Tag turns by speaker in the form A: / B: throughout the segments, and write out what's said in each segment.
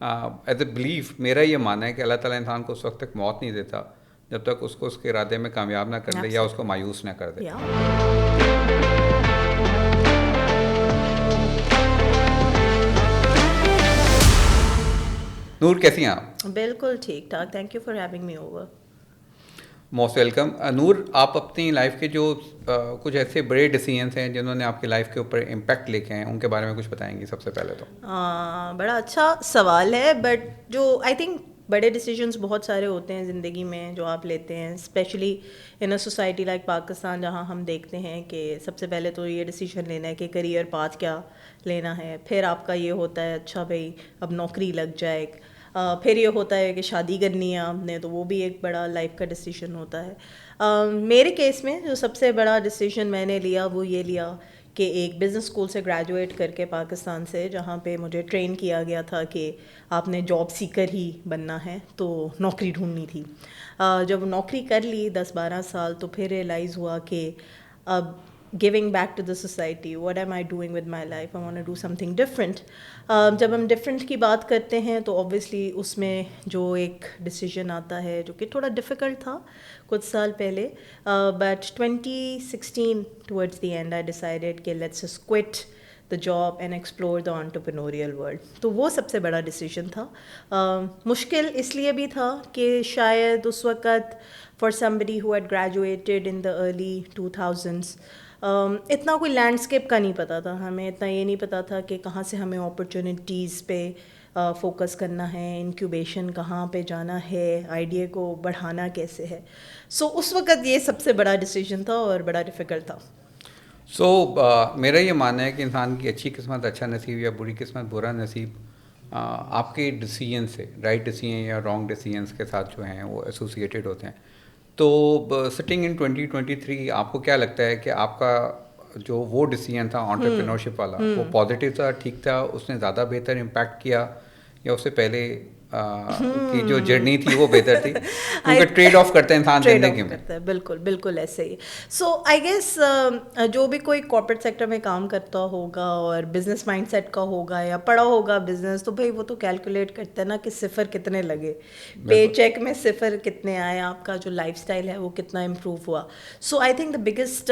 A: As a belief میرا یہ ماننا ہے کہ اللہ تعالیٰ انسان کو اس وقت تک موت نہیں دیتا جب تک اس کو اس کے ارادے میں کامیاب نہ کر دے یا اس کو مایوس نہ کر دے. نور کیسی ہیں آپ؟
B: بالکل ٹھیک ٹھاک. Thank you for having me over.
A: Most welcome. Noor, آپ اپنی لائف کے جو کچھ ایسے بڑے ڈیسیژنس ہیں جنہوں نے آپ کی لائف کے اوپر امپیکٹ لے کے ہیں, ان کے بارے میں کچھ بتائیں گی سب سے پہلے تو؟
B: بڑا اچھا سوال ہے, بٹ جو آئی تھنک بڑے ڈیسیجنس بہت سارے ہوتے ہیں زندگی میں جو آپ لیتے ہیں, especially in a society like Pakistan, جہاں ہم دیکھتے ہیں کہ سب سے پہلے تو یہ ڈیسیجن لینا ہے کہ کریئر پاتھ کیا لینا ہے, پھر آپ کا یہ ہوتا ہے اچھا بھائی اب نوکری لگ جائے, پھر یہ ہوتا ہے کہ شادی کرنی ہے آپ نے, تو وہ بھی ایک بڑا لائف کا ڈیسیجن ہوتا ہے. میرے کیس میں جو سب سے بڑا ڈیسیجن میں نے لیا وہ یہ لیا کہ ایک بزنس اسکول سے گریجویٹ کر کے پاکستان سے, جہاں پہ مجھے ٹرین کیا گیا تھا کہ آپ نے جاب سیکر ہی بننا ہے, تو نوکری ڈھونڈنی تھی. جب نوکری کر لی 10-12 سال, تو پھر ریئلائز ہوا کہ اب giving back to the society, what am I doing with my life, I want to do something different. جب ہم ڈفرینٹ کی بات کرتے ہیں تو obviously اس میں جو ایک ڈیسیجن آتا ہے جو کہ تھوڑا ڈیفیکلٹ تھا کچھ سال پہلے, but 2016 towards the end I decided کہ let's just quit the job and explore the entrepreneurial world. تو وہ سب سے بڑا ڈیسیجن تھا. مشکل اس لیے بھی تھا کہ شاید اس وقت for somebody who had graduated in the early 2000s اتنا کوئی لینڈسکیپ کا نہیں پتہ تھا ہمیں, اتنا یہ نہیں پتہ تھا کہ کہاں سے ہمیں اپرچونیٹیز پہ فوکس کرنا ہے, انکیوبیشن کہاں پہ جانا ہے, آئیڈیا کو بڑھانا کیسے ہے. سو اس وقت یہ سب سے بڑا ڈیسیجن تھا اور بڑا ڈیفیکلٹ تھا.
A: سو میرا یہ ماننا ہے کہ انسان کی اچھی قسمت اچھا نصیب یا بری قسمت برا نصیب آپ کے ڈیسیجن سے, رائٹ ڈیسیجن یا رانگ ڈیسیجنس کے ساتھ جو ہیں وہ ایسوسیٹیڈ ہوتے ہیں. تو سٹنگ ان 2023 آپ کو کیا لگتا ہے کہ آپ کا جو وہ ڈیسیجن تھا انٹرپرینورشپ والا وہ پازیٹیو تھا, ٹھیک تھا, اس نے زیادہ بہتر امپیکٹ کیا, یا اس سے پہلے کی جو جرنی تھی وہ بہتر تھی؟ کیونکہ ٹریڈ آف کرتا ہے انسان زندگی میں.
B: بالکل بالکل ایسے ہی. سو آئی گیس جو بھی کوئی کارپوریٹ سیکٹر میں کام کرتا ہوگا اور بزنس مائنڈ سیٹ کا ہوگا یا پڑھا ہوگا بزنس, تو بھائی وہ تو کیلکولیٹ کرتا ہے نا کہ صفر کتنے لگے, پے چیک میں صفر کتنے آئے, آپ کا جو لائف اسٹائل ہے وہ کتنا امپروو ہوا. سو آئی تھنک دا بگیسٹ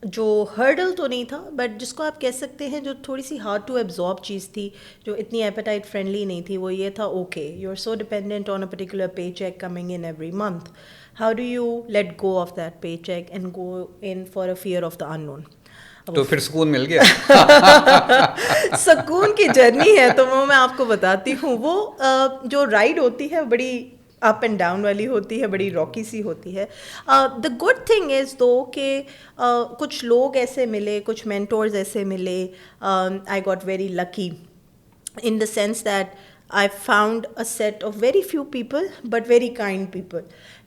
B: جو ہرڈل تو نہیں تھا, بٹ جس کو آپ کہہ سکتے ہیں جو تھوڑی سی ہارڈ ٹو ایبزارب چیز تھی, جو اتنی ایپیٹائٹ فرینڈلی نہیں تھی, وہ یہ تھا okay you are so dependent on a particular pay check coming in every month, how do you let go of that pay check and go in for a fear of the unknown.
A: تو پھر سکون مل گیا.
B: سکون کی journey ہے تو وہ میں آپ کو بتاتی ہوں. وہ جو رائڈ ہوتی ہے بڑی اپ اینڈ ڈاؤن والی ہوتی ہے, بڑی راکی سی ہوتی ہے. دا گڈ تھنگ از دو کہ کچھ لوگ ایسے ملے, کچھ مینٹورز ایسے ملے. I got very lucky in the sense that I found a set of very few people but very kind people,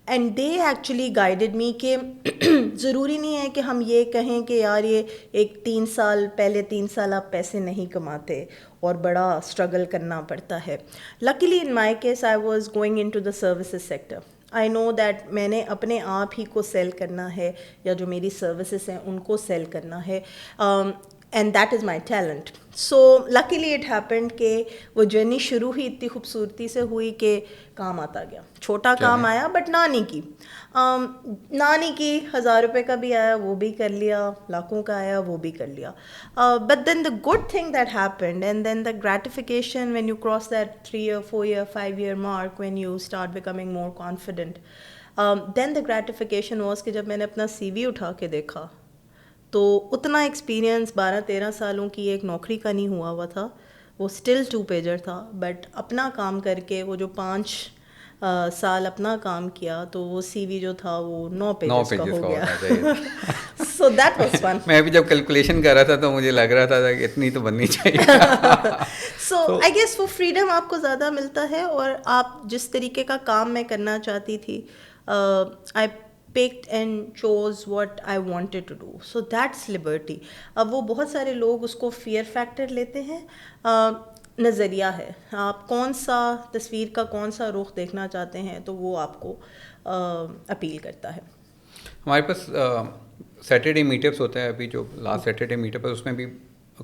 B: and they actually guided me کہ ضروری نہیں ہے کہ ہم یہ کہیں کہ یار یہ ایک 3 سال پہلے 3 سال آپ پیسے نہیں کماتے اور بڑا اسٹرگل کرنا پڑتا ہے. Luckily in my case I was going into the services sector. I know that میں نے اپنے آپ ہی کو سیل کرنا ہے, یا جو میری سروسز ہیں ان کو سیل کرنا ہے, and that is my talent. So luckily it happened کہ وہ جرنی شروع ہی اتنی خوبصورتی سے ہوئی کہ کام آتا گیا. چھوٹا کام آیا بٹ نانی کی 1000 روپے کا بھی آیا, وہ بھی کر لیا, لاکھوں کا آیا, وہ بھی کر لیا. But then the good thing that happened, and then the gratification when you cross that 3 year, 4 year, 5 year mark, when you start becoming more confident, then the gratification was کہ جب میں نے اپنا CV اٹھا کے دیکھا تو اتنا ایکسپیرینس 12-13 سالوں کی ایک نوکری کا نہیں ہوا تھا. وہ اسٹل 2 پیجر تھا, بٹ اپنا کام کر کے وہ جو 5 سال اپنا کام کیا تو وہ سی وی جو تھا وہ 9 پیجز کا ہو گیا. So that was fun.
A: میں بھی جب کیلکولیشن کر رہا تھا تو مجھے لگ رہا تھا کہ اتنی تو بننی چاہیے.
B: سو آئی گیس وہ فریڈم آپ کو زیادہ ملتا ہے, اور آپ جس طریقے کا کام میں کرنا چاہتی تھی, آئی picked and chose what I wanted to do. So that's liberty. اب وہ بہت سارے لوگ اس کو فیئر فیکٹر لیتے ہیں, نظریہ ہے, آپ کون سا تصویر کا کون سا رخ دیکھنا چاہتے ہیں تو وہ آپ کو اپیل کرتا ہے.
A: ہمارے پاس سیٹرڈے میٹ اپس ہوتا ہے, ابھی جو لاسٹ سیٹرڈے میٹ اپ ہے اس میں بھی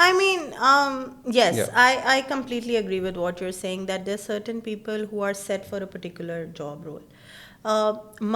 B: I mean, yes,
A: Yeah.
B: I completely agree with what you're saying that there's certain people who are set for a particular job role.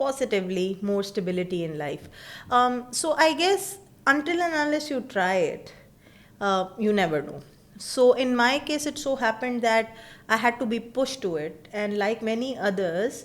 B: positively more stability in life. So I guess until and unless you try it, you never know. So in my case, it so happened that I had to be pushed to it, and like many others,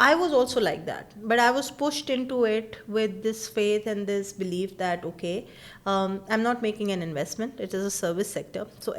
B: I was also like that, but I was pushed into it with this faith and this belief that okay, I'm not making an investment, it is a service sector, so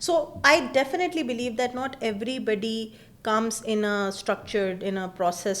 B: So I definitely believe that not everybody comes in a structured, in a process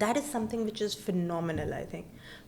B: that is something which is phenomenal, I think.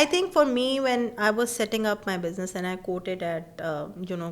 B: I think for me, when I was setting up my business and I quoted at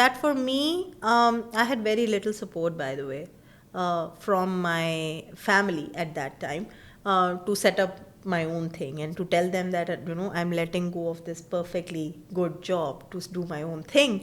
B: that for me, I had very little support, by the way, from my family at that time, to set up my own thing and to tell them that I'm letting go of this perfectly good job to do my own thing.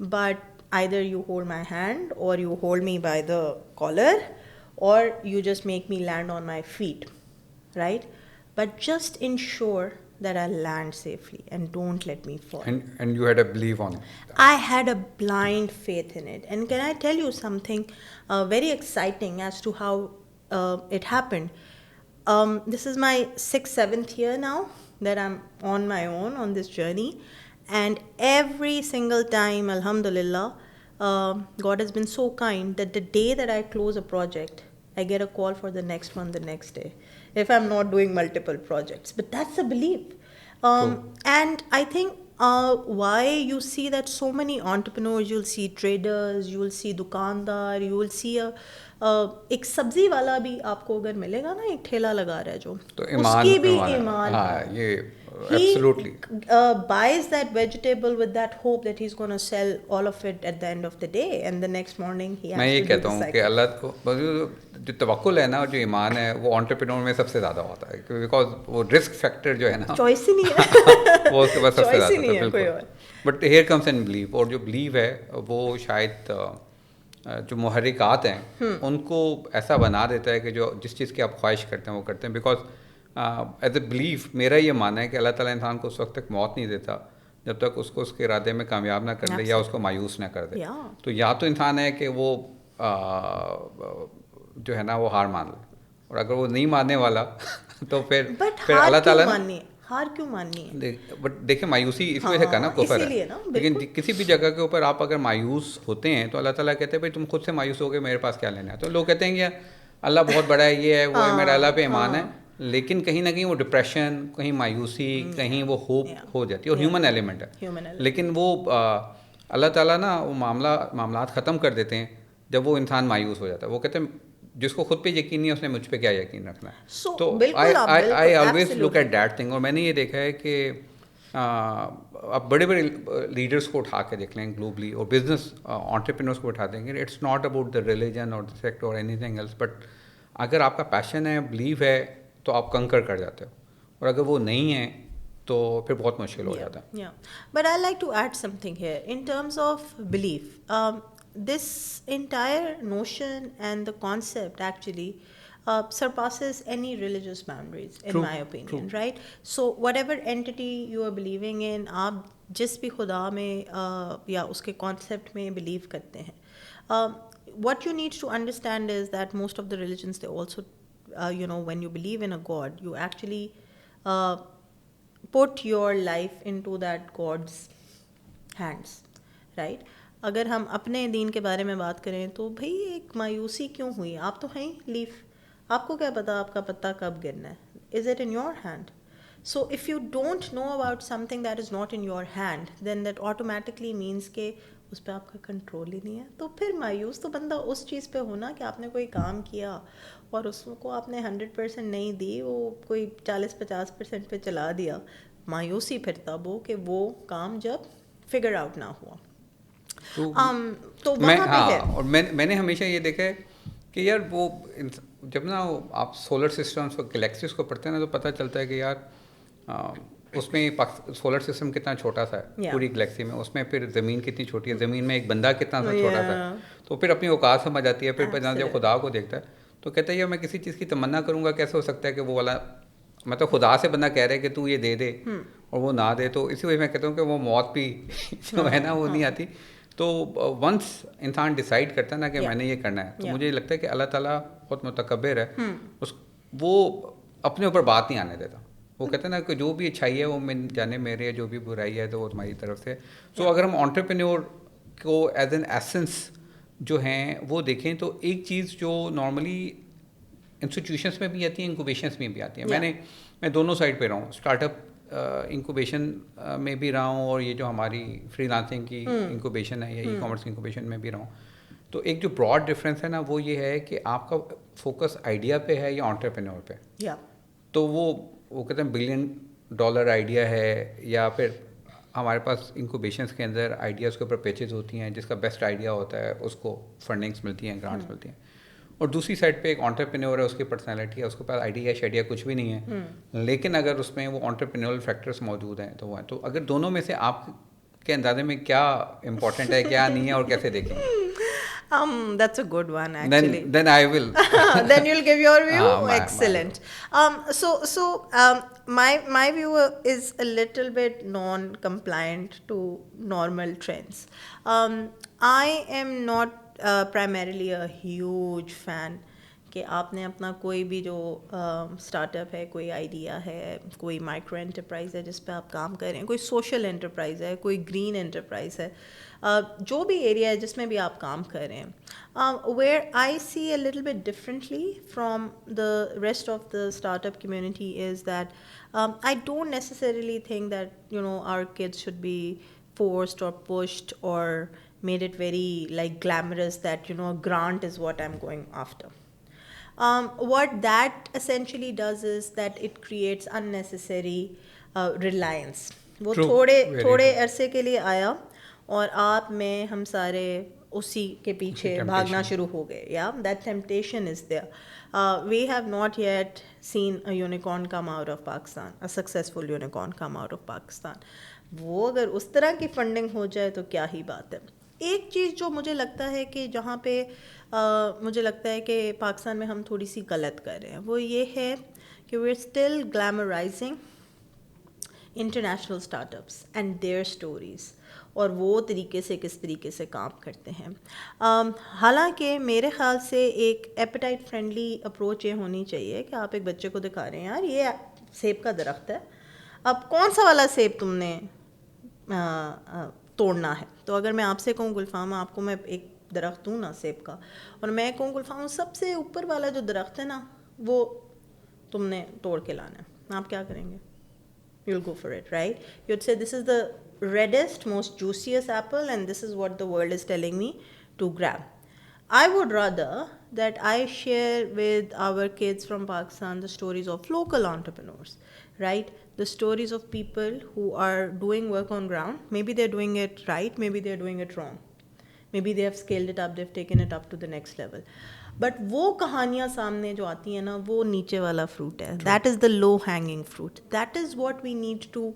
B: but either you hold my hand or you hold me by the collar or you just make me land on my feet, right? But just ensure that I land safely and don't let me fall.
A: And you had a belief on it.
B: I had a blind faith in it. And can I tell you something very exciting as to how it happened? This is my 6th, 7th year now that I'm on my own on this journey. And every single time, alhamdulillah, God has been so kind that the day that I close a project, I get a call for the next one the next day, if I'm not doing multiple projects. But that's a belief. And I think why you see that so many entrepreneurs, you'll see traders, you will see dukandar, you will see ایک سبزی والا بھی آپ کو اگر ملے گا نا ایک ٹھیلا لگا رہا ہے جو
A: تو
B: اس کی بھی ایمان
A: یہ absolutely
B: buys that vegetable with that hope that he's going to sell all of it at the end of the day and the next morning he has to do the cycle.
A: میں یہ کہتا ہوں کہ اللہ کو جو توکل ہے نا جو ایمان ہے وہ انٹرپرینور میں سب سے زیادہ ہوتا ہے بیکاز وہ رسک فیکٹر جو ہے نا
B: چوائس ہی نہیں ہے
A: وہ اس کے پاس سب سے زیادہ
B: نہیں ہے کوئی اور.
A: But here comes in blue, اور جو بلیو ہے وہ شاید جو محرکات ہیں ان کو ایسا بنا دیتا ہے کہ جو جس چیز کی آپ خواہش کرتے ہیں وہ کرتے ہیں. بیکاز ایز اے بلیف میرا یہ ماننا ہے کہ اللہ تعالیٰ انسان کو اس وقت تک موت نہیں دیتا جب تک اس کو اس کے ارادے میں کامیاب نہ کر دے یا اس کو مایوس نہ کر دے. تو یا تو انسان ہے کہ وہ جو ہے نا وہ ہار مان لے, اور اگر وہ نہیں ماننے والا تو پھر اللہ تعالیٰ
B: ہار کیوں ماننی ہے.
A: بٹ دیکھیں مایوسی اس وجہ سے کا نا کفر ہے, لیکن کسی بھی جگہ کے اوپر آپ اگر مایوس ہوتے ہیں تو اللہ تعالیٰ کہتے ہیں بھائی تم خود سے مایوس ہو گئے میرے پاس کیا لینا ہے. تو لوگ کہتے ہیں کہ اللہ بہت بڑا ہے, یہ ہے وہ ہے, میرا اللہ پہ ایمان ہے, لیکن کہیں نہ کہیں وہ ڈپریشن, کہیں مایوسی, کہیں وہ ہوپ ہو جاتی ہے, اور ہیومن ایلیمنٹ ہے. لیکن وہ اللہ تعالیٰ نا وہ معاملات ختم کر دیتے ہیں جب وہ انسان مایوس ہو جاتا ہے. وہ کہتے ہیں جس کو خود پہ یقین نہیں ہے اس نے مجھ پہ کیا یقین رکھنا ہے. تو I always look at that thing. اور میں نے یہ دیکھا ہے کہ آپ بڑے بڑے لیڈرس کو اٹھا کے دیکھ لیں گلوبلی, اور بزنس انٹرپرینورس کو اٹھا دیں گے. It's not about the religion اور دا سیکٹ اور اینی تھنگ ایلس, بٹ اگر آپ کا پیشن ہے, بلیو ہے, تو آپ کنکر کر جاتے ہو, اور اگر وہ نہیں ہے تو پھر بہت مشکل ہو جاتا ہے.
B: But I like to add something here in terms of belief. This entire notion and the concept actually surpasses any religious boundaries in my opinion. Right? So whatever entity you are believing in, آپ جس بھی خدا میں یا اس کے concept میں believe کرتے ہیں, what you need to understand is that most of the religions they also when you believe in a god you actually put your life into that god's hands. Right? اگر ہم اپنے دین کے بارے میں بات کریں تو بھائی ایک مایوسی کیوں ہوئی, آپ تو ہیں لیف, آپ کو کیا پتا آپ کا پتا کب گرنا ہے. Is it in your hand? So if you don't know about something that is not in your hand then that automatically means کہ اس پہ آپ کا کنٹرول ہی نہیں ہے. تو پھر مایوس تو بندہ اس چیز پہ ہونا کہ آپ نے کوئی کام کیا اور اس کو آپ نے 100% نہیں دی, وہ کوئی 40-50% پہ چلا دیا. مایوسی پھر تب ہو کہ وہ کام جب فگر آؤٹ نہ ہوا.
A: اور میں نے ہمیشہ یہ دیکھا ہے کہ یار وہ جب نا آپ سولر سسٹمس اور گلیکسیز کو پڑھتے ہیں نا تو پتہ چلتا ہے کہ یار اس میں سولر سسٹم کتنا چھوٹا سا ہے پوری گلیکسی میں, اس میں پھر زمین کتنی چھوٹی ہے, زمین میں ایک بندہ کتنا سا چھوٹا سا ہے. تو پھر اپنی اوقات سمجھ آتی ہے. پھر جب خدا کو دیکھتا ہے تو کہتا ہے یار میں کسی چیز کی تمنا کروں گا, کیسے ہو سکتا ہے کہ وہ والا مطلب خدا سے بندہ کہہ رہے کہ تو یہ دے دے اور وہ نہ دے. تو اسی وجہ میں کہتا ہوں کہ وہ موت بھی جو ہے نا وہ نہیں آتی. تو ونس انسان ڈیسائیڈ کرتا ہے نا کہ میں نے یہ کرنا ہے, تو مجھے لگتا ہے کہ اللہ تعالیٰ بہت متکبر ہے, وہ اپنے اوپر بات نہیں آنے دیتا. وہ کہتے ہیں نا کہ جو بھی اچھائی ہے وہ جانے میرے ہے, جو بھی برائی ہے تو وہ تمہاری طرف سے. سو اگر ہم انٹرپرینور کو ایز این ایسنس جو ہیں وہ دیکھیں تو ایک چیز جو نارملی انسٹیٹیوشنس میں بھی آتی ہیں, انکوبیشنس میں بھی آتی ہیں. میں دونوں سائڈ پہ رہا ہوں, اسٹارٹ اپ انکوبیشن میں بھی رہا ہوں, اور یہ جو ہماری فری لانسنگ کی انکوبیشن ہے یا ای کامرس انکوبیشن میں بھی رہا ہوں. تو ایک جو براڈ ڈفرینس ہے نا وہ یہ ہے کہ آپ کا فوکس آئیڈیا پہ ہے یا انٹرپرینور پہ. تو وہ کہتے ہیں $1 بلین آئیڈیا ہے, یا پھر ہمارے پاس انکوبیشنس کے اندر آئیڈیاز کے اوپر پیچز ہوتی ہیں, جس کا بیسٹ آئیڈیا ہوتا ہے اس کو فنڈنگس ملتی ہیں, گرانٹس ملتی ہیں. اور دوسری سائڈ پہ ایک انٹرپرینور ہے, اس کی پرسنالٹی ہے, اس کے پاس آئیڈیا شیڈیا کچھ بھی نہیں ہے, لیکن اگر اس میں وہ انٹرپرینورل فیکٹرس موجود ہیں تو وہ ہیں. تو اگر دونوں میں سے آپ کے اندازے میں کیا امپورٹنٹ ہے, کیا نہیں ہے, اور کیسے دیکھیں گے؟
B: That's a good one, actually.
A: Then I will.
B: Then you'll give your view.
A: My
B: Excellent. My view is a little bit non-compliant to normal trends. I am not primarily a huge fan کہ آپ نے اپنا کوئی بھی جو start up ہے, کوئی idea ہے, کوئی مائکرو انٹرپرائز ہے جس پہ آپ کام کر رہے ہیں, کوئی سوشل انٹرپرائز ہے, کوئی گرین انٹرپرائز ہے, جو بھی ایریا ہے جس میں بھی آپ کام کر رہے ہیں, where I see a little bit differently from the rest of the start up community is that I don't necessarily think that our kids should be forced or pushed or made it very like glamorous that a grant is what I'm going after. What that essentially does is that it creates unnecessary reliance. وہ تھوڑے عرصے کے لیے آیا اور آپ میں ہم سارے اسی کے پیچھے بھاگنا شروع ہو گئے. That temptation is there. We have not yet seen a unicorn come out of Pakistan, a successful unicorn come out of Pakistan. وہ اگر اس طرح کی فنڈنگ ہو جائے تو کیا ہی بات ہے. ایک چیز جو مجھے لگتا ہے کہ جہاں پہ مجھے لگتا ہے کہ پاکستان میں ہم تھوڑی سی غلط کر رہے ہیں وہ یہ ہے کہ we are still glamorising international start ups and their stories اور وہ طریقے سے کس طریقے سے کام کرتے ہیں. حالانکہ میرے خیال سے ایک ایپیٹائٹ فرینڈلی اپروچ یہ ہونی چاہیے کہ آپ ایک بچے کو دکھا رہے ہیں یار یہ سیب کا درخت ہے, اب کون سا والا سیب تم نے توڑنا ہے. تو اگر میں آپ سے کہوں گلفام آپ کو میں ایک درخت دوں نا سیب کا, اور میں کہوں گلفام سب سے اوپر والا جو درخت ہے نا وہ تم نے توڑ کے لانا ہے, آپ کیا کریں گے؟ You'll go for it, right? You'd say this is the reddest, most juiciest apple and this is what the world is telling me to grab. I would rather that I share with our kids from Pakistan the stories of local entrepreneurs, right? The stories of people who are doing work on ground. Maybe they're doing it right, maybe they're doing it wrong. Maybe they have scaled it up, they've taken it up to the next level. But وہ کہانیاں سامنے جو آتی ہیں نا وہ نیچے والا فروٹ ہے. That is the low hanging fruit. That is what we need to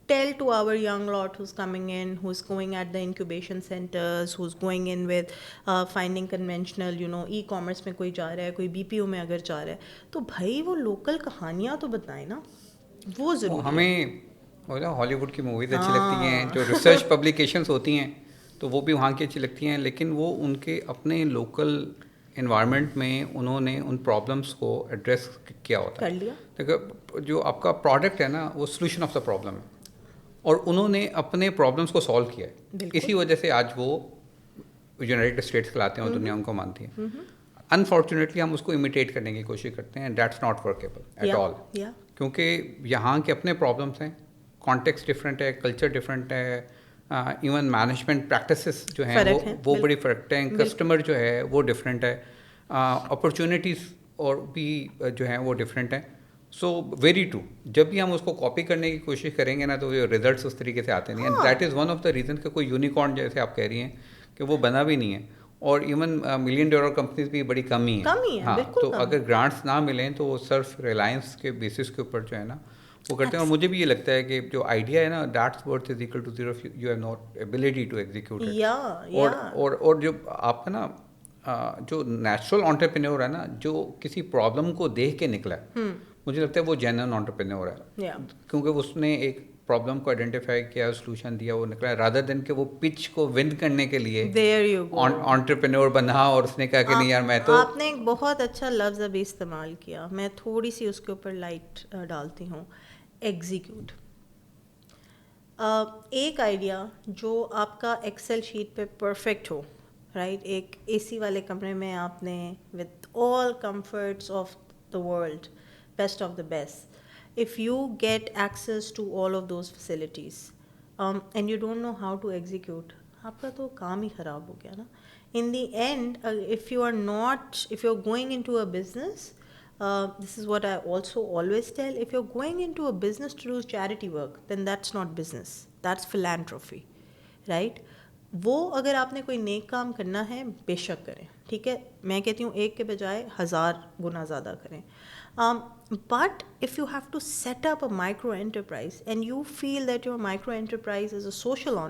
B: tell to our young lot who's coming in, who's going at the incubation centers, who's going in with finding conventional, e-commerce میں کوئی جا رہا ہے, کوئی BPO میں اگر جا رہا ہے, تو بھائی وہ لوکل کہانیاں تو بتائیں نا, وہ ضرور.
A: ہمیں ہالی ووڈ کی موویز اچھی لگتی ہیں, جو ریسرچ پبلیکیشنس ہوتی ہیں تو وہ بھی وہاں کی اچھی لگتی ہیں, لیکن وہ ان کے اپنے لوکل انوائرمنٹ میں انہوں نے ان پرابلمس کو ایڈریس کیا ہوتا ہے. دیکھو جو آپ کا پروڈکٹ ہے نا وہ سلوشن آف دا پرابلم ہے, اور انہوں نے اپنے پرابلمس کو سالو کیا ہے. اسی وجہ سے آج وہ یونائٹیڈ اسٹیٹس کھلاتے ہیں اور دنیا ان کو مانتی ہے. انفارچونیٹلی ہم اس کو امیٹیٹ کرنے کی کوشش کرتے ہیں, that's not workable at all, کیونکہ یہاں کے اپنے پرابلمس ہیں, کانٹیکسٹ ڈفرینٹ ہے, کلچر ڈفرینٹ ہے, ایون مینجمنٹ پریکٹسز جو ہیں وہ بڑی فرق ہیں, کسٹمر جو ہے وہ ڈفرینٹ ہے, اپرچونیٹیز اور بھی جو ہیں وہ ڈفرینٹ ہیں. سو ویری ٹرو, جب بھی ہم اس کو کاپی کرنے کی کوشش کریں گے نا تو ریزلٹس اس طریقے سے آتے نہیں ہیں. That is one of the reason کہ کوئی یونیکارن جیسے آپ کہہ رہی ہیں کہ وہ بنا بھی نہیں ہے, اور ایون $1 million کمپنیز بھی بڑی کم ہی ہیں. ہاں, تو اگر گرانٹس نہ ملیں تو وہ صرف ریلائنس کے بیسس کے اوپر جو ہے نا وہ کرتے ہیں. اور مجھے بھی یہ لگتا ہے کہ جو آئیڈیا ہے نا that's worth is equal to zero if you have not ability to execute it. اور جو آپ کا نا جو نیچرل انٹرپرینور ہے نا, جو کسی پرابلم کو دیکھ کے نکلا ہے, مجھے لگتا ہے وہ جینوئن انٹرپرینور ہے, کیونکہ اس نے ایک پرابلم کو آئیڈینٹیفائی کیا, سولوشن دیا, وہ نکلا, رادر دین کہ وہ پچ کو ون کرنے کے لیے انٹرپرینور بنا اور اس نے کہا کہ نہیں یار میں تو.
B: آپ نے ایک بہت اچھا لفظ ابھی استعمال کیا, میں تھوڑی سی اس کے اوپر لائٹ ڈالتی ہوں, ایگزیکیوٹ. ایک آئیڈیا جو آپ کا ایکسل شیٹ پہ پرفیکٹ ہو, رائٹ, ایک اے سی والے کمرے میں آپ نے with all comforts of the world, best of the best, if you get access to all of those facilities and you don't know how to execute, آپ کا تو کام ہی خراب ہو گیا نا. In the end, if you're going into a business, this is what I also always tell, if you're going into a business to do charity work, then that's not business, that's philanthropy, right? وہ اگر آپ نے کوئی نیک کام کرنا ہے بے شک کریں, ٹھیک ہے, میں کہتی ہوں ایک کے بجائے 1000 گنا زیادہ کریں. But if you have to set up a micro enterprise and you feel that your micro enterprise is a social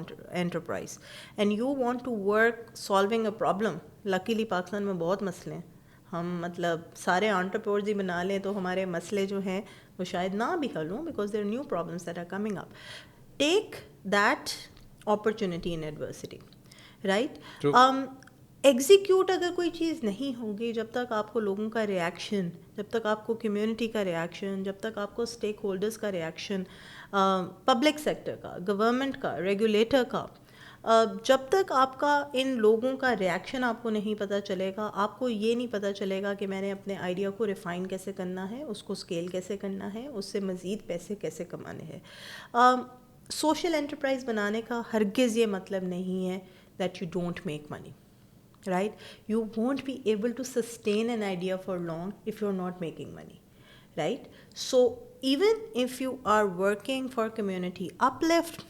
B: enterprise and you want to work solving a problem, luckily Pakistan میں بہت مسئلے ہیں, ہم مطلب سارے انٹرپرینورز ہی بنا لیں تو ہمارے مسئلے جو ہیں وہ شاید نہ بھی حل ہوں, because there are new problems that are coming up. Take that opportunity in adversity, right? Execute اگر کوئی چیز نہیں ہوگی, جب تک آپ کو لوگوں کا ریئیکشن, جب تک آپ کو کمیونٹی کا ریئیکشن, جب تک آپ کو اسٹیک ہولڈرز کا ریئیکشن, پبلک سیکٹر کا, گورنمنٹ کا, ریگولیٹر کا, جب تک آپ کا ان لوگوں کا ریئیکشن آپ کو نہیں پتہ چلے گا, آپ کو یہ نہیں پتہ چلے گا کہ میں نے اپنے آئیڈیا کو ریفائن کیسے کرنا ہے, اس کو اسکیل کیسے کرنا ہے, اس سے مزید پیسے کیسے کمانے ہیں. سوشل انٹرپرائز بنانے کا ہرگز یہ مطلب نہیں ہے that you don't make money. Right? You won't be able to sustain an idea for long if you're not making money. Right? So even if you are working for community uplift,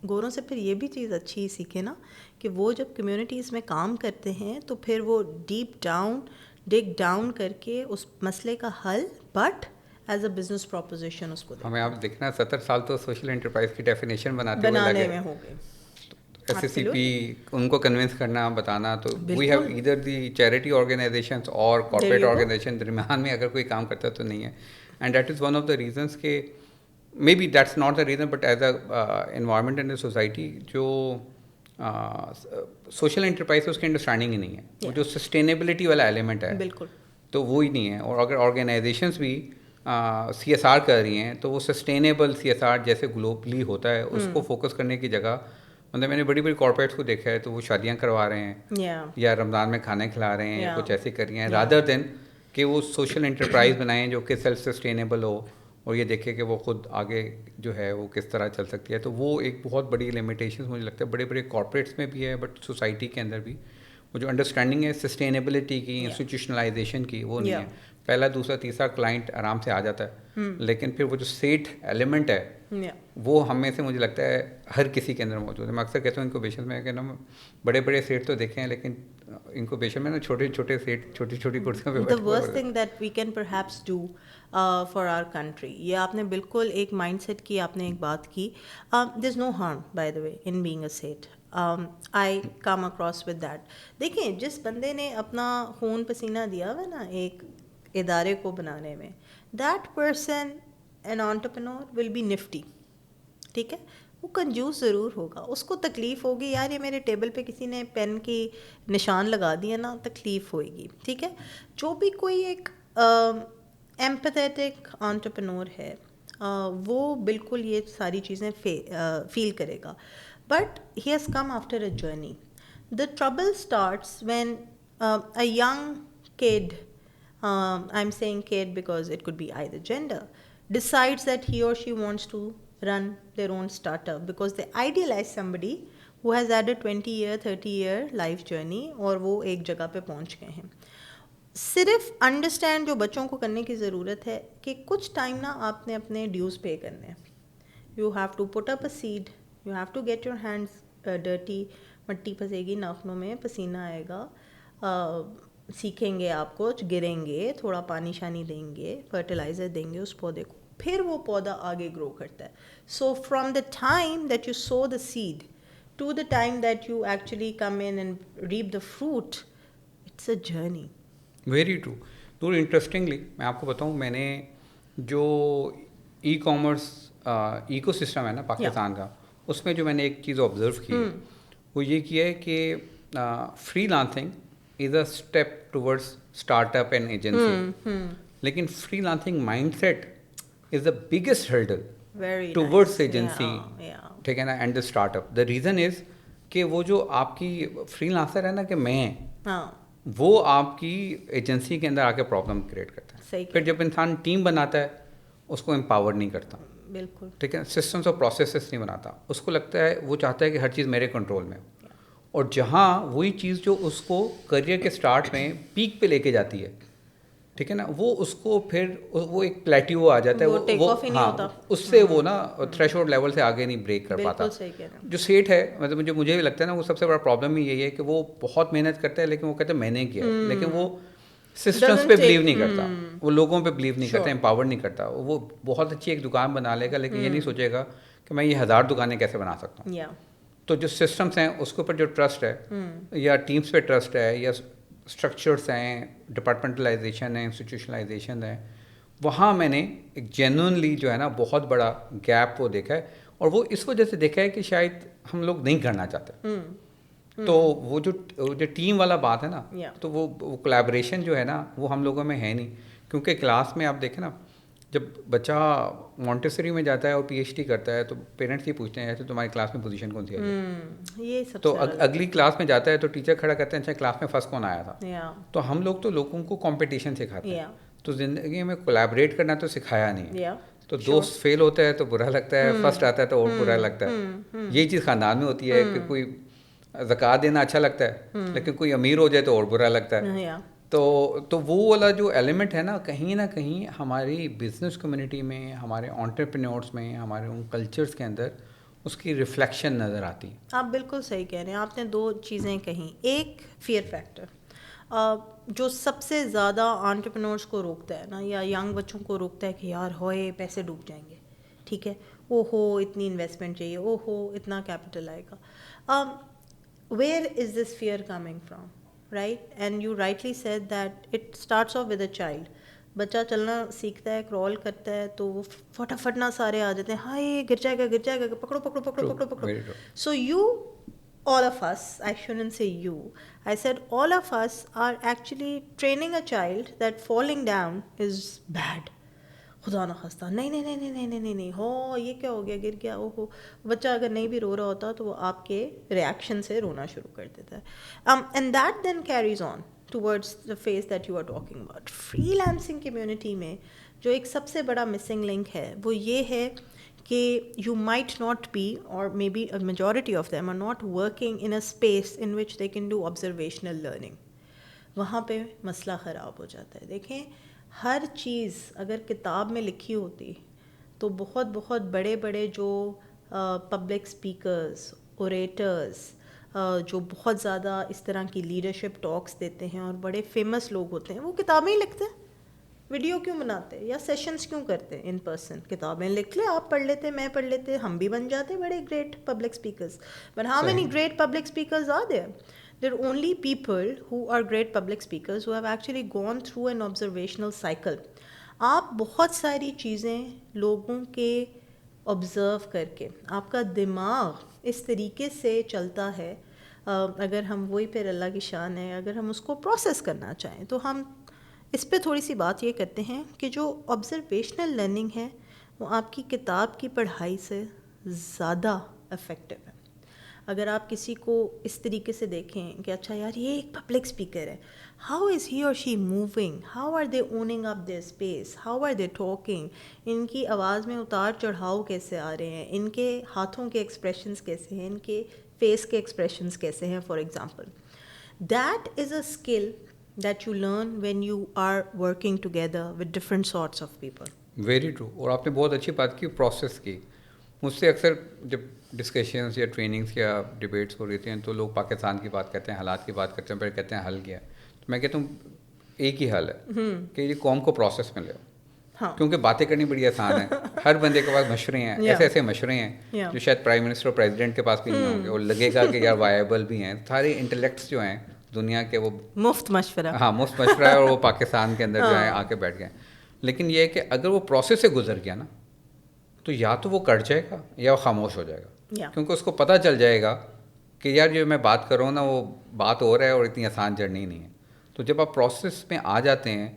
B: گوروں سے پھر یہ بھی چیز اچھی سیکھے نا کہ وہ جب کمیونٹیز میں کام کرتے ہیں تو پھر وہ ڈگ ڈاؤن کر کے اس مسئلے کا حل, but as a business proposition اس کو
A: ہمیں آپ دیکھنا 70 سال تو سوشل انٹرپرائز کی ڈیفینیشن بنانے میں ہو گئے. ایس ایس سی پی ان کو کنونس کرنا, بتانا, تو we have either the charity organisations اور کارپوریٹ آرگنائزیشن, درمیان میں اگر کوئی کام کرتا تو نہیں ہے. And that is one of the reasons کہ maybe that's not the reason, but as a environment and a society جو سوشل انٹرپرائز اس کی انڈرسٹینڈنگ ہی نہیں ہے. وہ جو سسٹینیبلٹی والا ایلیمنٹ ہے
B: بالکل
A: تو وہ ہی نہیں ہے. اور اگر آرگنائزیشنس بھی سی ایس آر کر رہی ہیں تو وہ سسٹینیبل سی ایس آر جیسے گلوبلی ہوتا ہے اس کو فوکس کرنے کی جگہ, مطلب میں نے بڑی بڑی کارپوریٹس کو دیکھا ہے تو وہ شادیاں کروا رہے ہیں یا رمضان میں کھانے کھلا رہے ہیں, کچھ ایسے کر رہی ہیں, رادر دین کہ وہ سوشل انٹرپرائز بنائیں جو کہ سیلف سسٹینیبل ہو اور یہ دیکھے کہ وہ خود آگے جو ہے وہ کس طرح چل سکتی ہے. تو وہ ایک بہت بڑی لمیٹیشنز مجھے لگتا ہے بڑے بڑے کارپوریٹس میں بھی ہے, بٹ سوسائٹی کے اندر بھی وہ جو انڈرسٹینڈنگ ہے سسٹینیبلٹی کی, انسٹیٹیوشنلائزیشن کی, وہ نہیں ہے. پہلا دوسرا تیسرا کلائنٹ آرام سے آ جاتا ہے, لیکن پھر وہ جو سیٹ ایلیمنٹ ہے وہ ہم میں سے مجھے لگتا ہے ہر کسی کے اندر موجود ہے. میں اکثر کہتا ہوں انکوبیشن میں کہ نا بڑے بڑے سیٹ تو دیکھے ہیں لیکن انکوبیشن میں نا چھوٹے چھوٹے سیٹ چھوٹی چھوٹی کرسیوں پہ.
B: The worst thing that we can perhaps do for our country, یہ آپ نے بالکل ایک مائنڈ سیٹ کی آپ نے ایک بات کی. There's no harm by the way in being a state. I come across with that. دیکھیں جس بندے نے اپنا خون پسینہ دیا ہوا نا ایک ادارے کو بنانے میں, that person an entrepreneur will be nifty. ٹھیک ہے, وہ کنجوس ضرور ہوگا, اس کو تکلیف ہوگی, یار یہ میرے ٹیبل پہ کسی نے پین کی نشان لگا دیا نا, تکلیف ہوئے گی. ٹھیک ہے, جو بھی کوئی ایک ایمپیتھیٹک انٹرپرینور ہے وہ بالکل یہ ساری چیزیں فیل کرے گا. But he has come after a journey. The trouble starts when a young kid, I'm saying kid because it could be either gender, decides that he or she wants to run their own startup because they idealize somebody who has had a 20-year 30-year life journey اور وہ ایک جگہ پہ پہنچ گئے ہیں. صرف understand جو بچوں کو کرنے کی ضرورت ہے کہ کچھ ٹائم نا آپ نے اپنے ڈیوز پے کرنے ہیں. You have to put up a seed, you have to get your hands dirty, مٹی پھنسے گی ناخنوں میں, پسینہ آئے گا, سیکھیں گے, آپ کچھ گریں گے, تھوڑا پانی شانی دیں گے, فرٹیلائزر دیں گے اس پودے کو, پھر وہ پودا آگے گرو کرتا ہے. So from the time that you sow the seed to the time that you actually come in and reap the fruit, it's a journey.
A: Very true. تو انٹرسٹنگلی میں آپ کو بتاؤں, میں نے جو ای کامرس ایکو سسٹم ہے نا پاکستان کا, اس میں جو میں نے ایک چیز آبزرو کی وہ یہ کیا ہے کہ freelancing is a step towards start up and agency, لیکن freelancing mindset is the biggest hurdle towards agency. ٹھیک ہے نا, and the start up. The reason is کہ وہ جو آپ کی فری لانسر ہے نا کہ میں, وہ آپ کی ایجنسی کے اندر آ کے پرابلم کریٹ کرتا ہے. پھر جب انسان ٹیم بناتا ہے اس کو امپاور نہیں کرتا.
B: بالکل
A: ٹھیک ہے, سسٹمس اور پروسیسز نہیں بناتا. اس کو لگتا ہے, وہ چاہتا ہے کہ ہر چیز میرے کنٹرول میں, اور جہاں وہی چیز جو اس کو کریئر کے سٹارٹ میں پیک پہ لے کے جاتی ہے, ٹھیک ہے نا, وہ اس کو پھر وہ ایک پلیٹیو آ جاتا ہے,
B: وہ ٹیک آف ہی نہیں ہوتا,
A: اس سے وہ نا تھریش ہولڈ لیول سے آگے نہیں بریک کر پاتا.
B: صحیح کہہ رہے ہیں.
A: جو سیٹ ہے مطلب مجھے بھی لگتا ہے نا وہ سب سے بڑا پرابلم ہی یہی ہے کہ وہ بہت محنت کرتا ہے لیکن وہ کہتے ہیں میں نے کیا ہے, لیکن وہ سسٹمس پہ بلیو نہیں کرتا, وہ لوگوں پہ بلیو نہیں کرتا, امپاور نہیں کرتا. وہ بہت اچھی ایک دکان بنا لے گا لیکن یہ نہیں سوچے گا کہ میں یہ 1000 دکانیں کیسے بنا سکتا ہوں. تو جو سسٹمس ہیں اس کے اوپر جو ٹرسٹ ہے یا ٹیمس پہ ٹرسٹ ہے یا اسٹرکچرس ہیں, ڈپارٹمنٹلائزیشن ہے, انسٹیٹیوشنلائزیشن ہے, وہاں میں نے ایک جینوئنلی جو ہے نا بہت بڑا گیپ وہ دیکھا ہے. اور وہ اس وجہ سے دیکھا ہے کہ شاید ہم لوگ نہیں کرنا چاہتے. تو وہ جو ٹیم والا بات ہے نا, تو وہ کولیبریشن جو ہے نا وہ ہم لوگوں میں ہے نہیں. کیونکہ کلاس میں آپ دیکھیں نا, جب بچہ مونٹیسری میں جاتا ہے اور پی ایچ ڈی کرتا ہے تو پیرنٹس یہ پوچھتے ہیں تو تمہاری کلاس میں پوزیشن کون سی ہے, تو اگلی کلاس میں جاتا ہے تو ٹیچر کھڑا کرتے ہیں اچھا کلاس میں فرسٹ کون آیا تھا. تو ہم لوگ تو لوگوں کو کمپٹیشن سکھاتے ہیں, تو زندگی میں کولیبریٹ کرنا تو سکھایا نہیں ہے. تو دوست فیل ہوتا ہے تو برا لگتا ہے, فرسٹ آتا ہے تو اور برا لگتا ہے. یہی چیز خاندان میں ہوتی ہے کہ کوئی زکوٰۃ دینا اچھا لگتا ہے لیکن کوئی امیر ہو جائے تو اور برا لگتا ہے. تو وہ والا جو ایلیمنٹ ہے نا کہیں نہ کہیں ہماری بزنس کمیونٹی میں, ہمارے انٹرپرینورس میں, ہمارے ان کلچرس کے اندر اس کی ریفلیکشن نظر آتی.
B: آپ بالکل صحیح کہہ رہے ہیں. آپ نے 2 چیزیں کہیں. ایک فیئر فیکٹر جو سب سے زیادہ انٹرپرینورس کو روکتا ہے نا, یا ینگ بچوں کو روکتا ہے کہ یار ہوئے پیسے ڈوب جائیں گے, ٹھیک ہے, او ہو اتنی انویسٹمنٹ چاہیے, او ہو اتنا کیپٹل آئے گا. Where is this fear coming from, right? And you rightly said that it starts off with a child. بچہ چلنا سیکھتا ہے, کرال کرتا ہے, تو وہ فٹافٹ نہ سارے آ جاتے ہیں, ہائے گر جائے گا گر جائے گا, پکڑو پکڑو پکڑو پکڑو پکڑو. So you, all of us, I shouldn't say you, I said all of us are actually training a child that falling down is bad. خدا نہ خواستہ, نہیں نہیں نہیں نہیں نہیں نہیں نہیں ہو یہ کیا ہو گیا, گر گیا, او ہو. بچہ اگر نہیں بھی رو رہا ہوتا تو وہ آپ کے ریئیکشن سے رونا شروع کر دیتا ہے. And that then carries on towards the phase that you are talking about. Freelancing community میں جو ایک سب سے بڑا مسنگ لنک ہے وہ یہ ہے کہ یو مائٹ ناٹ بی, اور maybe a majority of them are not working in a space in which they can do observational learning. وہاں پہ مسئلہ خراب ہو جاتا ہے. دیکھیں ہر چیز اگر کتاب میں لکھی ہوتی تو بہت بہت بڑے بڑے جو پبلک اسپیکرز, اوریٹرز, جو بہت زیادہ اس طرح کی لیڈرشپ ٹاکس دیتے ہیں اور بڑے فیمس لوگ ہوتے ہیں, وہ کتابیں ہی لکھتے ہیں. ویڈیو کیوں بناتے یا سیشنز کیوں کرتے ان پرسن؟ کتابیں لکھ لیں, آپ پڑھ لیتے, میں پڑھ لیتے, ہم بھی بن جاتے بڑے great public speakers. But how many great public speakers are there? There are only people who are great public speakers who have actually gone through an observational cycle. آپ بہت ساری چیزیں لوگوں کے آبزرو کر کے, آپ کا دماغ اس طریقے سے چلتا ہے, اگر ہم وہی پھر اللہ کی شان ہے, اگر ہم اس کو پروسیس کرنا چاہیں تو ہم اس پہ تھوڑی سی بات یہ کرتے ہیں کہ جو آبزرویشنل لرننگ ہے وہ آپ کی کتاب کی پڑھائی سے زیادہ افیکٹو ہے. اگر آپ کسی کو اس طریقے سے دیکھیں کہ اچھا یار یہ ایک پبلک اسپیکر ہے, ہاؤ از ہی اور she moving, how are they owning up their space, how are they talking, ان کی آواز میں اتار چڑھاؤ کیسے آ رہے ہیں, ان کے ہاتھوں کے ایکسپریشنز کیسے ہیں, ان کے فیس کے ایکسپریشنز کیسے ہیں, for example. That is a skill that you learn when you are working together with different sorts of people.
A: Very true. اور آپ نے بہت اچھی بات کی پروسیس کی. مجھ سے اکثر جب ڈسکشنس یا ٹریننگس یا ڈبیٹس ہو رہی ہیں تو لوگ پاکستان کی بات کرتے ہیں, حالات کی بات کرتے ہیں, پھر کہتے ہیں حل کیا. تو میں کہتا ہوں ایک ہی حل ہے کہ یہ قوم کو پروسیس میں لے, کیونکہ باتیں کرنی بڑی آسان ہے. ہر بندے کے پاس مشورے ہیں, ایسے ایسے مشورے ہیں جو شاید پرائم منسٹر اور پریزیڈنٹ کے پاس بھی نہیں ہوں گے, اور لگے گا کہ یار وائبل بھی ہیں. سارے انٹلیکٹس جو ہیں دنیا کے وہ
B: مفت مشورہ,
A: ہاں مفت مشورہ ہے, اور وہ پاکستان کے اندر جو ہے آ کے بیٹھ گئے. لیکن یہ ہے کہ اگر وہ پروسیس سے گزر گیا نا تو یا تو وہ کٹ جائے گا یا وہ خاموش ہو جائے گا, کیونکہ اس کو پتہ چل جائے گا کہ یار جو میں بات کر رہا ہوں نا وہ بات ہو رہا ہے اور اتنی آسان جرنی نہیں ہے. تو جب آپ پروسیس میں آ جاتے ہیں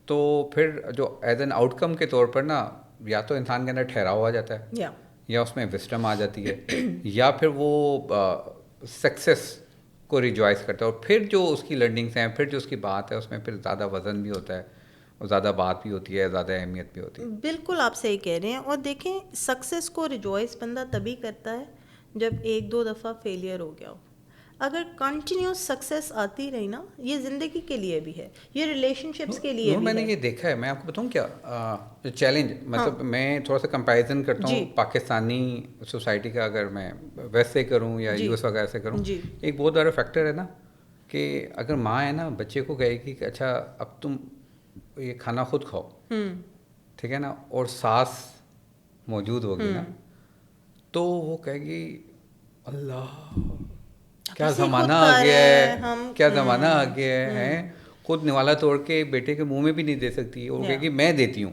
A: تو پھر جو ایز این آؤٹ کم کے طور پر نا یا تو انسان کے اندر ٹھہراؤ آ جاتا ہے, یا اس میں وزڈم آ جاتی ہے, یا پھر وہ سکسیس کو ریجوائز کرتا ہے, اور پھر جو اس کی لرننگس ہیں, پھر جو اس کی بات ہے اس میں پھر زیادہ وزن بھی ہوتا ہے, اور زیادہ بات بھی ہوتی ہے, زیادہ اہمیت بھی ہوتی ہے.
B: بالکل آپ صحیح کہہ رہے ہیں. اور دیکھیں سکسیس کو ریجوائز بندہ تبھی کرتا ہے جب 1-2 دفعہ فیلئر ہو گیا ہو. اگر کنٹینیوس سکسیس آتی رہی نا, یہ زندگی کے لیے بھی ہے, یہ ریلیشن شپس کے لیے بھی
A: میں نے
B: ہے.
A: یہ دیکھا ہے, میں آپ کو بتاؤں کیا چیلنج, مطلب میں تھوڑا سا کمپیریزن کرتا ہوں پاکستانی سوسائٹی کا, اگر میں ویسٹ سے کروں یا یو ایس وغیرہ سے کروں, ایک بہت بڑا فیکٹر ہے نا کہ اگر ماں ہے نا بچے کو کہے گی کہ اچھا اب تم یہ کھانا خود کھاؤ, ٹھیک ہے نا, اور ساس موجود ہوگی نا, تو وہ کہے گی اللہ کیا زمانہ آ گیا ہے, کیا زمانہ آ گیا ہے, خود نوالا توڑ کے بیٹے کے منہ میں بھی نہیں دے سکتی, اور وہ کہے گی میں دیتی ہوں.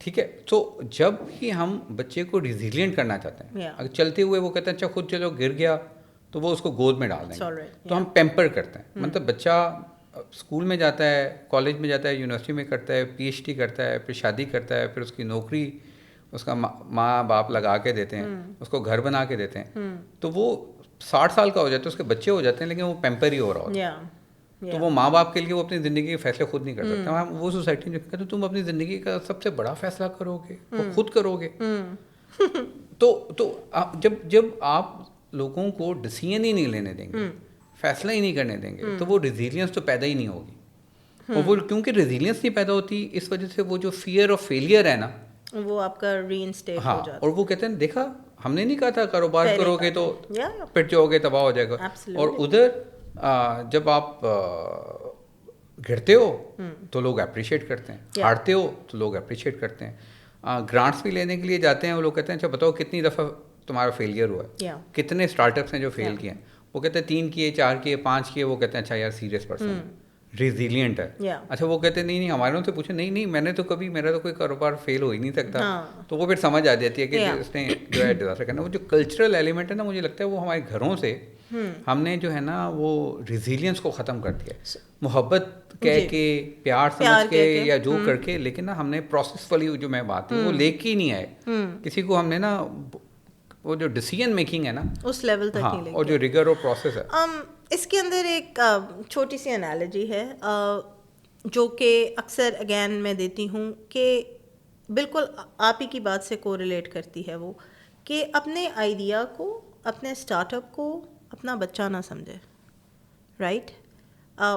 A: ٹھیک ہے, تو جب بھی ہم بچے کو ریزیلینٹ کرنا چاہتے ہیں, اگر چلتے ہوئے وہ کہتے ہیں اچھا خود چلو, گر گیا تو وہ اس کو گود میں ڈال دیں گے, تو ہم پیمپر کرتے ہیں. مطلب بچہ اسکول میں جاتا ہے, کالج میں جاتا ہے, یونیورسٹی میں کرتا ہے, پی ایچ ڈی کرتا ہے, پھر شادی کرتا ہے, پھر اس کی نوکری اس کا ماں باپ لگا کے دیتے ہیں, اس کو گھر بنا کے دیتے ہیں, تو وہ 60 سال کا ہو جاتا ہے, اس کے بچے ہو جاتے ہیں, لیکن وہ پیمپر ہی ہو رہا ہوتا ہے. تو وہ ماں باپ کے لیے وہ اپنی زندگی کے فیصلے خود نہیں کر سکتے. وہ سوسائٹی جو کہتے تم اپنی زندگی کا سب سے بڑا فیصلہ کرو گے, وہ خود کرو گے. تو جب آپ لوگوں کو ڈیسیژن ہی نہیں لینے دیں گے, فیصلہ ہی نہیں کرنے دیں گے, تو وہ ریزیلینس تو پیدا ہی نہیں ہوگی. اور وہ کیونکہ ریزیلینس نہیں پیدا ہوتی, اس وجہ سے وہ جو فیئر آف فیلئر ہے نا,
B: وہ آپ کا ری انسٹیٹ ہو جاتا ہے.
A: اور وہ کہتے ہیں دیکھا ہم نے نہیں کہا تھا کاروبار کرو گے تو پٹ جاؤ گے, تباہ ہو جائے گا. اور ادھر جب آپ گرتے ہو تو لوگ اپریشیٹ کرتے ہیں, ہارتے ہو تو لوگ اپریشیٹ کرتے ہیں. گرانٹس بھی لینے کے لیے جاتے ہیں, وہ لوگ کہتے ہیں اچھا بتاؤ کتنی دفعہ تمہارا فیلئر ہوا ہے, کتنے اسٹارٹ اپس ہیں جو فیل کیے ہیں. وہ کہتے ہیں 3 کیے, 4 کیے, 5 کیے, وہ کہتے ہیں اچھا یار سیریس پرسن ہے, ریزیلینٹ ہے. اچھا وہ کہتے ہیں نہیں ہمارے سے پوچھے, نہیں میں نے تو کبھی, میرا تو کوئی کاروبار فیل ہو ہی نہیں سکتا. تو وہ پھر سمجھ آ جاتی ہے کہ اس نے جو ہے ڈیزاسٹر کرنا. وہ جو کلچرل ایلیمنٹ ہے نا, مجھے لگتا ہے وہ ہمارے گھروں سے ہم نے جو ہے نا وہ ریزیلینس کو ختم کر دیا. محبت کہہ کے, پیار سمجھ کے یا جو کر کے, لیکن نا ہم نے پروسیس والی جو میں بات ہے وہ لے کے ہی نہیں آئے. کسی کو ہم نے نا وہ جو ڈیسیژن میکنگ ہے نا
B: اس لیول تک نہیں لے کے,
A: اور جو ریگر اور پروسیس ہے.
B: اس کے اندر ایک چھوٹی سی انالوجی ہے جو کہ اکثر اگین میں دیتی ہوں, کہ بالکل آپ ہی کی بات سے کو ریلیٹ کرتی ہے, وہ کہ اپنے آئیڈیا کو, اپنے اسٹارٹ اپ کو اپنا بچہ نہ سمجھے. Right,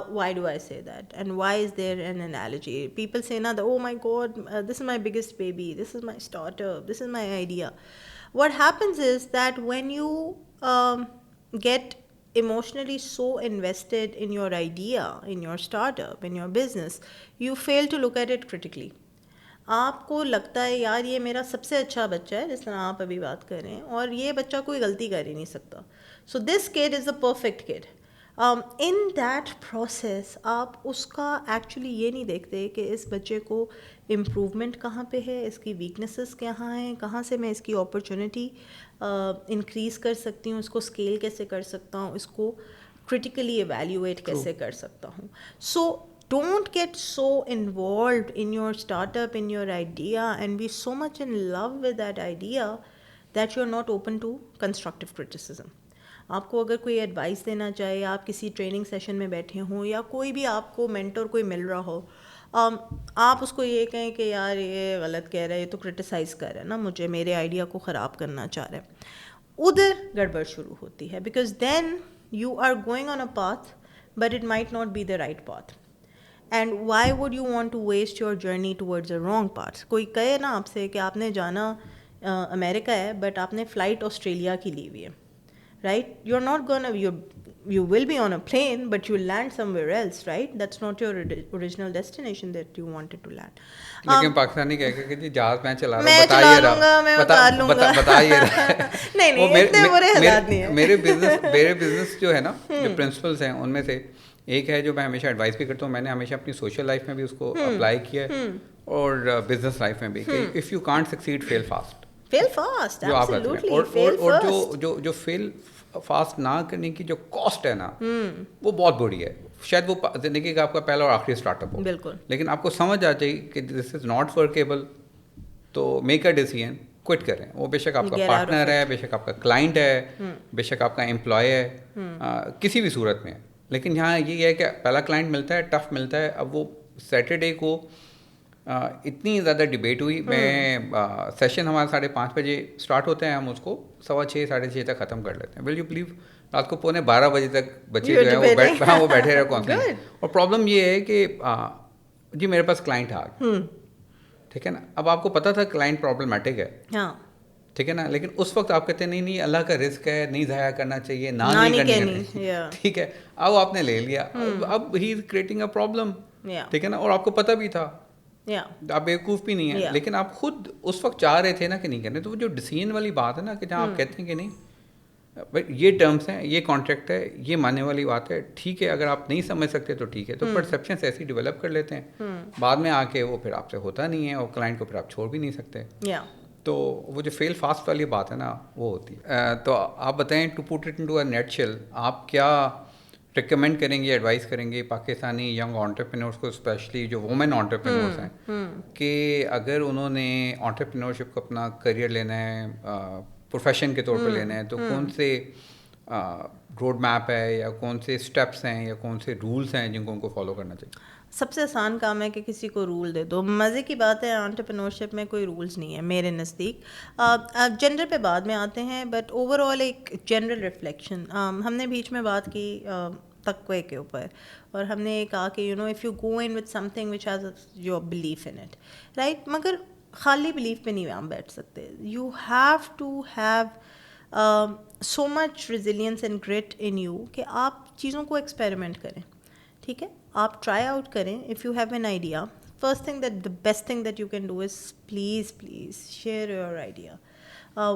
B: why do I say that, and why is there an analogy? People say na, oh my god, this is my biggest baby, this is my startup, this is my idea. What happens is that when you get emotionally so invested in your idea, in your startup, in your business, you fail to look at it critically. آپ کو لگتا ہے یار یہ میرا سب سے اچھا بچہ ہے, جس طرح آپ ابھی بات کر رہے ہیں, اور یہ بچہ کوئی غلطی کر ہی نہیں سکتا. So this kid is a perfect kid. In that process آپ اس کا ایکچولی یہ نہیں دیکھتے کہ اس بچے کو امپروومنٹ کہاں پہ ہے, اس کی ویکنیسز کہاں ہیں, کہاں سے میں اس کی اپرچونیٹی انکریز کر سکتی ہوں, اس کو اسکیل کیسے کر سکتا ہوں, اس کو کرٹیکلی ایویلیویٹ کیسے کر سکتا ہوں. سو don't get so involved in your startup, in your idea, and be so much in love with that idea that you're not open to constructive criticism. آپ کو اگر کوئی ایڈوائس دینا چاہے, آپ کسی ٹریننگ سیشن میں بیٹھے ہوں, یا کوئی بھی آپ کو مینٹور کوئی مل رہا ہو, آپ اس کو یہ کہیں کہ یار یہ غلط کہہ رہا ہے, یہ تو کرٹیسائز کر رہا ہے نا مجھے, میرے آئیڈیا کو خراب کرنا چاہ رہا ہے, ادھر گڑبڑ شروع ہوتی ہے. Because then you are going on a path but it might not be the right path. And why would you want to waste your journey towards a wrong part. کوئی کہے نا آپ سے کہ آپ نے جانا امریکہ ہے بٹ آپ نے فلائٹ آسٹریلیا کی لی ہوئی ہے, right, you are not gone, you will be on a plane but you land somewhere else, right? That's not your original destination that you wanted to land.
A: لیکن پاکستانی کہہ کے کہ جی جہاز میں چلا رہا ہوں, بتائیے رہا,
B: میں اتار لوں گا,
A: بتائیے رہا.
B: نہیں اتنے برے حالات نہیں ہیں.
A: میرے بزنس جو ہے نا, جو پرنسپلس ہیں ان میں سے ایک ہے جو میں ہمیشہ ایڈوائس بھی کرتا ہوں, میں نے ہمیشہ اپنی سوشل لائف میں بھی اس کو اپلائی کیا ہے, اور بزنس لائف میں بھی, کہ if you can't succeed fail fast.
B: Fail fast, absolutely,
A: اور جو فیل فاسٹ نہ کرنے کی جو کاسٹ ہے نا, وہ بہت بڑی ہے. شاید وہ زندگی کا آپ کا پہلا اور آخری اسٹارٹ اپ ہو,
B: بالکل,
A: لیکن آپ کو سمجھ آ جائے کہ دس از ناٹ ورکیبل, تو میک اے ڈیسیژن, کوئٹ کریں. وہ بے شک آپ کا پارٹنر ہے, بے شک آپ کا کلائنٹ ہے, بے شک آپ کا امپلائی ہے, کسی بھی صورت میں. لیکن یہاں یہ ہے کہ پہلا کلائنٹ ملتا ہے, ٹف ملتا ہے. اب وہ سیٹرڈے کو اتنی زیادہ ڈبیٹ ہوئی, میں سیشن ہمارا 5:30 بجے اسٹارٹ ہوتا ہے, ہم اس کو 6:15 6:30 تک ختم کر لیتے ہیں. ول یو بلیو رات کو 11:15 تک بچے جو ہیں وہ بیٹھے رہے کاؤنسلنگ. اور پرابلم یہ ہے کہ جی میرے پاس کلائنٹ آ گیا, ٹھیک ہے نا, اب آپ کو پتا تھا کلائنٹ پرابلمیٹک ہے, ٹھیک ہے نا, لیکن اس وقت آپ کہتے ہیں نہیں نہیں اللہ کا رزق ہے, نہیں ضائع کرنا چاہیے, نہیں کرنی چاہیے, ٹھیک ہے, اب آپ نے لے لیا, اب ہی از کریٹنگ اے پرابلم, ٹھیک ہے نا, اور آپ کو پتہ بھی تھا, آپ بیوقوف بھی نہیں ہے, لیکن آپ خود اس وقت چاہ رہے تھے نا کہ نہیں کرنے. تو وہ جو ڈیسیژن والی بات ہے نا کہ جہاں آپ کہتے ہیں کہ نہیں یہ ٹرمس ہیں, یہ کانٹریکٹ ہے, یہ ماننے والی بات ہے, ٹھیک ہے, اگر آپ نہیں سمجھ سکتے تو ٹھیک ہے, تو پرسیپشنس ایسی ڈیولپ کر لیتے ہیں, بعد میں آ کے وہ پھر آپ سے ہوتا نہیں ہے, اور کلائنٹ کو پھر آپ چھوڑ بھی نہیں سکتے. تو وہ جو فیل فاسٹ والی بات ہے نا وہ ہوتی ہے. تو آپ بتائیں, to put it into a nutshell, آپ کیا ریکمینڈ کریں گے, ایڈوائز کریں گے پاکستانی ینگ انٹرپرینورس کو, اسپیشلی جو وومن انٹرپرینورس ہیں, کہ اگر انہوں نے انٹرپرینورشپ کو اپنا کریئر لینا ہے, پروفیشن کے طور پہ لینا ہے, تو کون سے روڈ میپ ہے, یا کون سے اسٹیپس ہیں, یا کون سے رولس ہیں جن کو ان کو فالو کرنا چاہیے؟
B: سب سے آسان کام ہے کہ کسی کو رول دے دو. مزے کی بات ہے انٹرپرینورشپ میں کوئی رولز نہیں ہے میرے نزدیک. جنڈر پہ بعد میں آتے ہیں, بٹ اوور آل ایک جنرل ریفلیکشن. ہم نے بیچ میں بات کی تقوی کے اوپر, اور ہم نے کہا کہ you know if you go in with something which has your belief in it, right, مگر خالی بلیف پہ نہیں ہم بیٹھ سکتے. You have to have so much resilience and grit in you کہ آپ چیزوں کو ایکسپیریمنٹ کریں, ٹھیک ہے, آپ ٹرائی آؤٹ کریں. If you have an idea, first thing that the best thing that you can do is please share your idea.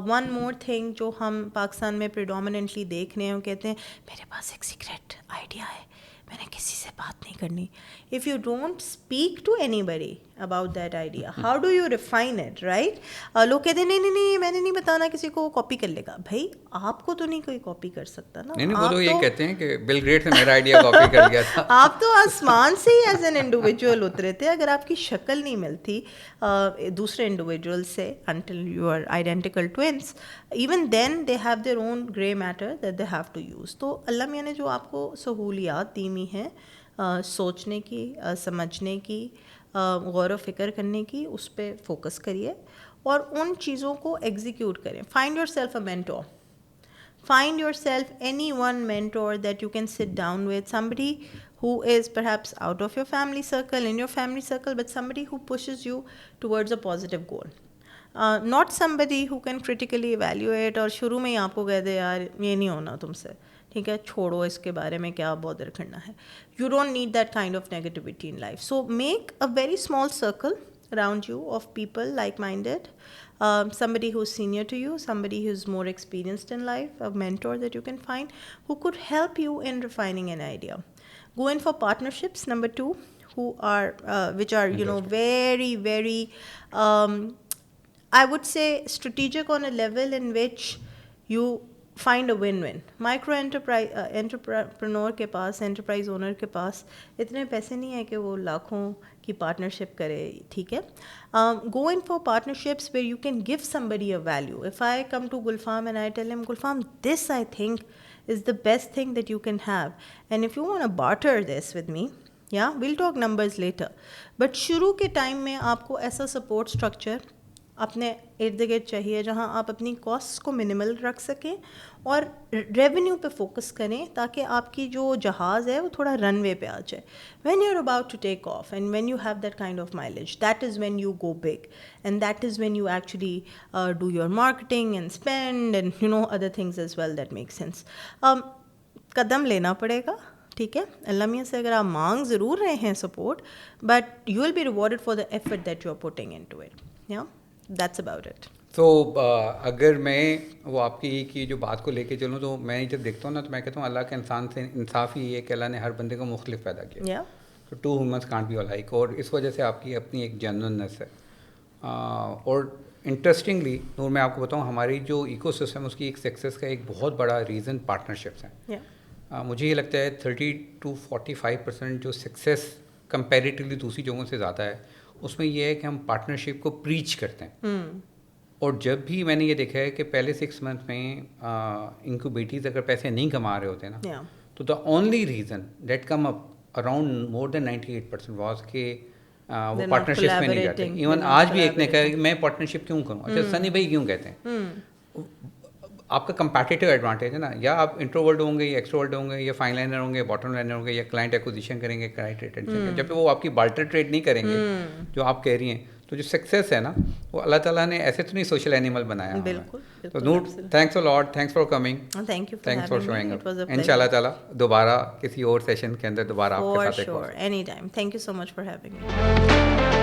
B: One more thing جو ہم پاکستان میں پریڈومیننٹلی دیکھ رہے ہیں, وہ کہتے ہیں میرے پاس ایک سیکریٹ آئیڈیا ہے, میں نے کسی سے بات نہیں کرنی. If you don't speak to anybody about that idea, how do you refine it, right. لوگ کہتے ہیں نہیں میں نے نہیں بتانا کسی کو, کاپی کر لے گا. بھائی آپ کو تو نہیں کوئی کاپی کر سکتا نا.
A: نہیں وہ تو یہ کہتے ہیں کہ بل گیٹس نے میرا آئیڈیا کاپی کر لیا تھا.
B: آپ تو آسمان سے ہی ایز این انڈیویجول اترے تھے. اگر آپ کی شکل نہیں ملتی دوسرے انڈیویجول سے, until you are identical twins, even then they have their own grey matter that they have to use. تو اللہ میاں نے جو آپ کو سہولیات دی ہوئی ہیں سوچنے کی, سمجھنے کی, غور و فکر کرنے کی, اس پہ فوکس کریے اور ان چیزوں کو ایگزیکیوٹ کریں. Find your self a mentor. Find yourself any one mentor that you can sit down with, somebody who is perhaps out of your family circle, in your family circle, but somebody who pushes you towards a positive goal. Not somebody who can critically evaluate اور شروع میں ہی آپ کو کہہ دے یار یہ نہیں ہونا تم سے, ٹھیک ہے, چھوڑو اس کے بارے میں کیا بودر کرنا ہے. You don't need that kind of negativity in life. So make a very small circle around you of people like-minded, somebody who's senior to you, somebody who's more experienced in life, a mentor that you can find who could help you in refining an idea. Go in for partnerships, number 2, who are which are, you know, very, very I would say strategic on a level in which you find a win-win. Micro entrepreneur کے پاس, enterprise owner کے پاس اتنے پیسے نہیں ہیں کہ وہ لاکھوں کی پارٹنرشپ کرے, ٹھیک ہے. Go in for partnerships where you can give somebody a value. If I come to Gulfam and I tell him, Gulfam, this I think is the best thing that you can have, and if you want to barter this with me, yeah, we'll talk numbers later. But شروع کے time میں آپ کو ایسا support structure اپنے ارد گرد چاہیے جہاں آپ اپنی کاسٹ کو منیمل رکھ سکیں اور ریونیو پہ فوکس کریں تاکہ آپ کی جو جہاز ہے وہ تھوڑا رن وے پہ آ جائے. When you are about to take off and when you have that kind of mileage, that is when you go big, and that is when you actually do your marketing and spend and you know other things as well that make sense. قدم لینا پڑے گا, ٹھیک ہے. اللہ میاں سے اگر آپ مانگ ضرور رہے ہیں support, but you will be rewarded for the effort that you are putting into it. Yeah that's about it.
A: تو اگر میں وہ آپ کی جو بات کو لے کے چلوں, تو میں جب دیکھتا ہوں نا تو میں کہتا ہوں اللہ کے انسان سے انصاف ہی یہ کہ اللہ نے ہر بندے کو مختلف پیدا کیا. تو two humans can't be alike, اور اس وجہ سے آپ کی اپنی ایک جینوئننس ہے. اور انٹرسٹنگلی نور میں آپ کو بتاؤں, ہماری جو ایکو سسٹم اس کی ایک سکسیس کا ایک بہت بڑا ریزن پارٹنرشپس ہیں. مجھے یہ لگتا ہے 30 to 45% جو سکسیس کمپیریٹیولی دوسری جگہوں سے زیادہ ہے, اس میں یہ ہے کہ ہم پارٹنرشپ کو پریچ کرتے ہیں. اور جب بھی میں نے یہ دیکھا ہے کہ پہلے 6 months میں انکوبیٹیز اگر پیسے نہیں کما رہے ہوتے نا, تو the only reason that come up around more than 98% was کہ وہ پارٹنرشپ میں نہیں جاتے. ایون آج بھی ایک نے کہا کہ میں پارٹنرشپ کیوں کروں. اچھا سنی بھائی کیوں کہتے ہیں, آپ کا کمپیٹیٹیو ایڈوانٹیج ہے نا, یا آپ انٹروورٹ ہوں گے یا ایکسٹروورٹ ہوں گے یا فائن لائنر ہوں گے یا باٹم لائنر ہوں گے یا کلائنٹ ایکوزیشن کریں گے کلائنٹ ریٹینشن, جب وہ آپ کی بارٹر ٹریڈ نہیں کریں گے جو آپ کہہ رہی ہیں, تو جو سکسیس ہے نا وہ اللہ تعالیٰ نے ایسے تو نہیں سوشل اینیمل بنایا.
B: بالکل.
A: تو note, thanks a lot, thanks for coming,
B: thank
A: for showing up. ان شاء اللہ تعالیٰ دوبارہ کسی اور سیشن کے اندر دوبارہ آپ کے ساتھ ایک
B: any time. Thank you so much for having me.